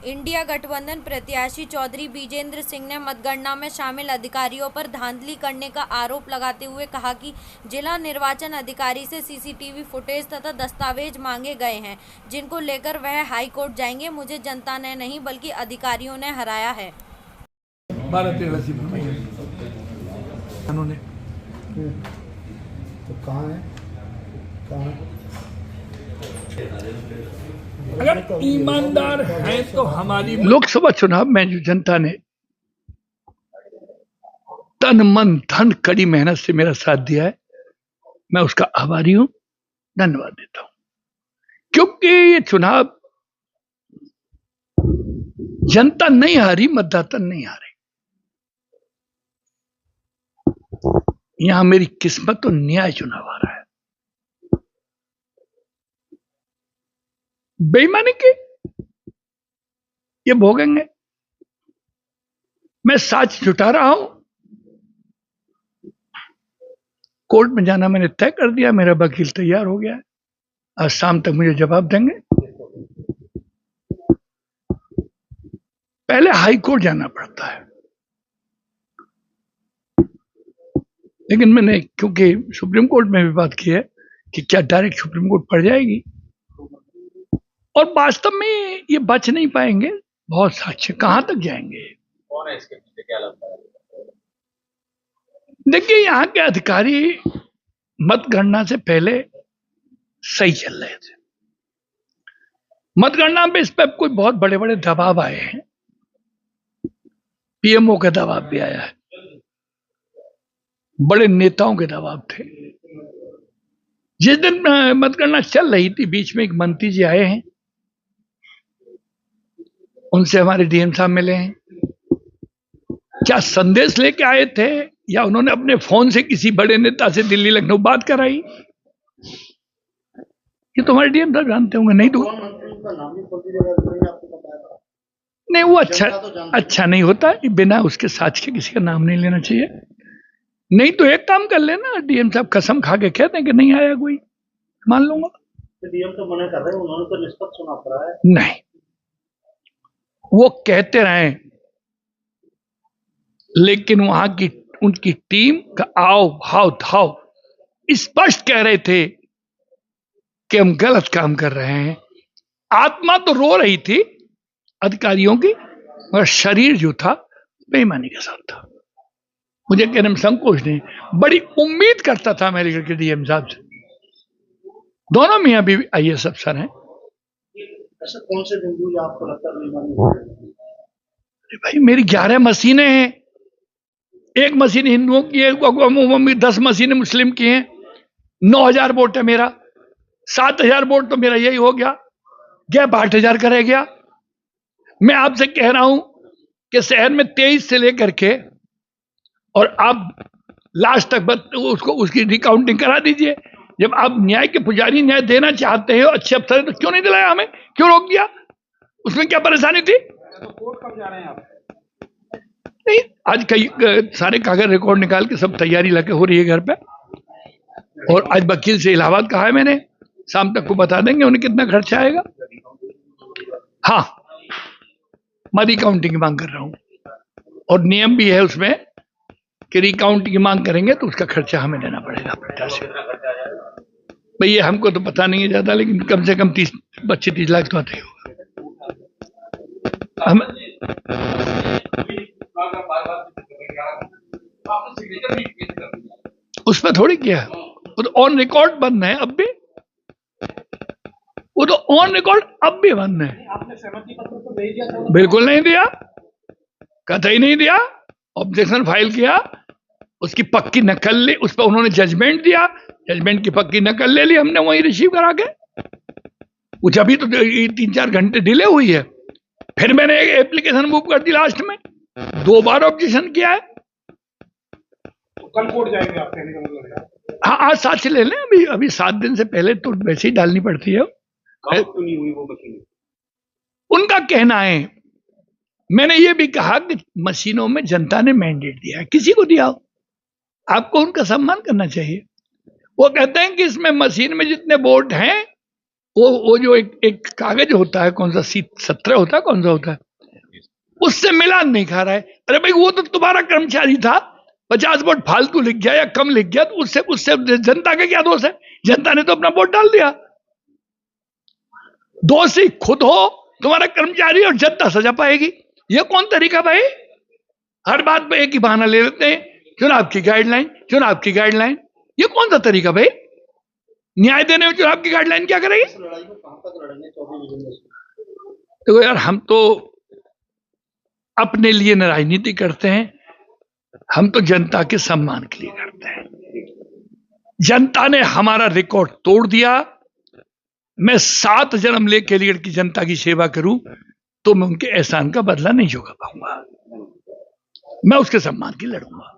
India गठबंधन प्रत्याशी चौधरी बिजेंद्र सिंह ने मतगणना में शामिल अधिकारियों पर धांधली करने का आरोप लगाते हुए कहा कि जिला निर्वाचन अधिकारी से सीसीटीवी फुटेज तथा दस्तावेज मांगे गए हैं, जिनको लेकर वह हाई कोर्ट जाएंगे। मुझे जनता ने नहीं बल्कि अधिकारियों ने हराया है। 12-13 उन्होंने तो कहाँ है? अगर ईमानदार हैं तो हमारी लोकसभा चुनाव में जो जनता ने तन मन धन कड़ी मेहनत से मेरा साथ दिया है, मैं उसका आभारी हूं, धन्यवाद देता हूं। क्योंकि ये चुनाव जनता नहीं हारी, मतदाता नहीं हारे। यहां मेरी किस्मत और न्याय चुनाव आ रहा है। बेईमानी की ये भोगेंगे। मैं साच जुटा रहा हूं। कोर्ट में जाना मैंने तय कर दिया, मेरा वकील तैयार हो गया है। आज शाम तक मुझे जवाब देंगे। पहले हाई कोर्ट जाना पड़ता है, लेकिन मैंने क्योंकि सुप्रीम कोर्ट में भी बात की है कि क्या डायरेक्ट सुप्रीम कोर्ट पड़ जाएगी, और वास्तव में ये बच नहीं पाएंगे। बहुत साक्ष्य कहां तक जाएंगे? कौन है इसके पीछे, क्या लगता है? देखिए, यहां के अधिकारी मतगणना से पहले सही चल रहे थे। मतगणना में इस पर कोई बहुत बड़े बड़े दबाव आए हैं। पीएमओ का दबाव भी आया है, बड़े नेताओं के दबाव थे। जिस दिन मतगणना चल रही थी, बीच में एक मंत्री जी आए हैं, उनसे हमारे डीएम साहब मिले हैं। क्या संदेश लेके आए थे या उन्होंने अपने फोन से किसी बड़े नेता से दिल्ली लखनऊ बात कराई? ये तो हमारे डीएम साहब जानते होंगे। नहीं तो नहीं, वो अच्छा नहीं होता, बिना उसके साक्ष्य के किसी का नाम नहीं लेना चाहिए। नहीं तो एक काम कर लेना, डीएम साहब कसम खा के कहते हैं कि नहीं आया कोई, मान लूंगा। डीएम तो मना कर रहे हैं, उन्होंने तो निष्पक्ष चुनाव कराया है। नहीं, वो कहते रहे, लेकिन वहां की उनकी टीम का आओ भाव धाव स्पष्ट कह रहे थे कि हम गलत काम कर रहे हैं। आत्मा तो रो रही थी अधिकारियों की, मगर शरीर जो था बेईमानी के साथ था। मुझे कहने में संकोच नहीं, बड़ी उम्मीद करता था मेरे घर के डीएम साहब से। दोनों मियां भी आईएएस अफसर हैं। ऐसा कौन से बिंदु आपको लगता है बेईमानी? भाई, मेरी 11 मशीनें हैं। एक मशीन हिंदुओं की है, 10 मशीनें मुस्लिम की हैं। 9,000 वोट है मेरा, 7,000 वोट तो मेरा यही हो गया, गैप 8,000 का रह गया। मैं आपसे कह रहा हूं कि शहर में 23 से लेकर के और आप लास्ट तक उसको उसकी रिकाउंटिंग करा दीजिए। जब आप न्याय के पुजारी, न्याय देना चाहते हो, अच्छे अफसर, तो क्यों नहीं दिलाया हमें? क्यों रोक दिया? उसमें क्या परेशानी थी? तो कोर्ट कब जा रहे हैं आप? नहीं, आज कई सारे कागज रिकॉर्ड निकाल के सब तैयारी लगे हो रही है घर पे, और आज वकील से इलाहाबाद कहा है मैंने, शाम तक को बता देंगे उन्हें कितना खर्चा आएगा। हाँ, मैं रिकाउंटिंग की मांग कर रहा हूं, और नियम भी है उसमें कि रिकाउंटिंग की मांग करेंगे तो उसका खर्चा हमें देना पड़ेगा प्रत्याशी। भैया, हमको तो पता नहीं है ज्यादा, लेकिन कम से कम 25-30 लाख तो आते ही होगा। हम उस पर थोड़ी किया, वो तो ऑन रिकॉर्ड बंद है अब भी, वो तो ऑन रिकॉर्ड अब भी बंद है। आपने सहमति पत्र तो दे दिया था? बिल्कुल नहीं दिया, कतई नहीं दिया। ऑब्जेक्शन फाइल किया, उसकी पक्की नकल ली, उस पर उन्होंने जजमेंट दिया, जजमेंट की पक्की नकल ले ली हमने, वहीं रिसीव करा के। वो जब तो 3-4 घंटे डिले हुई है। फिर मैंने एक एप्लीकेशन मूव कर दी लास्ट में, 2 बार ऑब्जेक्शन किया है। तो कल कोर्ट जाएंगे आप, कहने का मतलब है? हाँ, आज साक्ष्य ले लें। अभी 7 दिन से पहले तो वैसे ही डालनी पड़ती है। क्यों नहीं हुई वो मशीन? उनका कहना है, मैंने ये भी कहा कि मशीनों में जनता ने मैंडेट दिया है, किसी को दिया हो, आपको उनका सम्मान करना चाहिए। वो कहते हैं कि इसमें मशीन में जितने वोट हैं वो जो एक कागज होता है, कौन सा C17 होता है, कौन सा होता है, उससे मिलान नहीं खा रहा है। अरे भाई वो तो तुम्हारा कर्मचारी था, 50 वोट फालतू लिख गया या कम लिख गया, तो उससे जनता का क्या दोष है? जनता ने तो अपना वोट डाल दिया। दोषी खुद हो, तुम्हारा कर्मचारी, और जनता सजा पाएगी। ये कौन तरीका भाई? हर बात पे एक ही बहाना ले लेते हैं, चुनाव की गाइडलाइन, चुनाव की गाइडलाइन। ये कौन सा तरीका भाई? न्याय देने में चुनाव की गाइडलाइन क्या करेगी? देखो यार, हम तो अपने लिए न राजनीति करते हैं, हम तो जनता के सम्मान के लिए करते हैं। जनता ने हमारा रिकॉर्ड तोड़ दिया। मैं 7 जन्म लेके लिए की जनता की सेवा करूं तो मैं उनके एहसान का बदला नहीं चुका पाऊंगा। मैं उसके सम्मान की लड़ूंगा।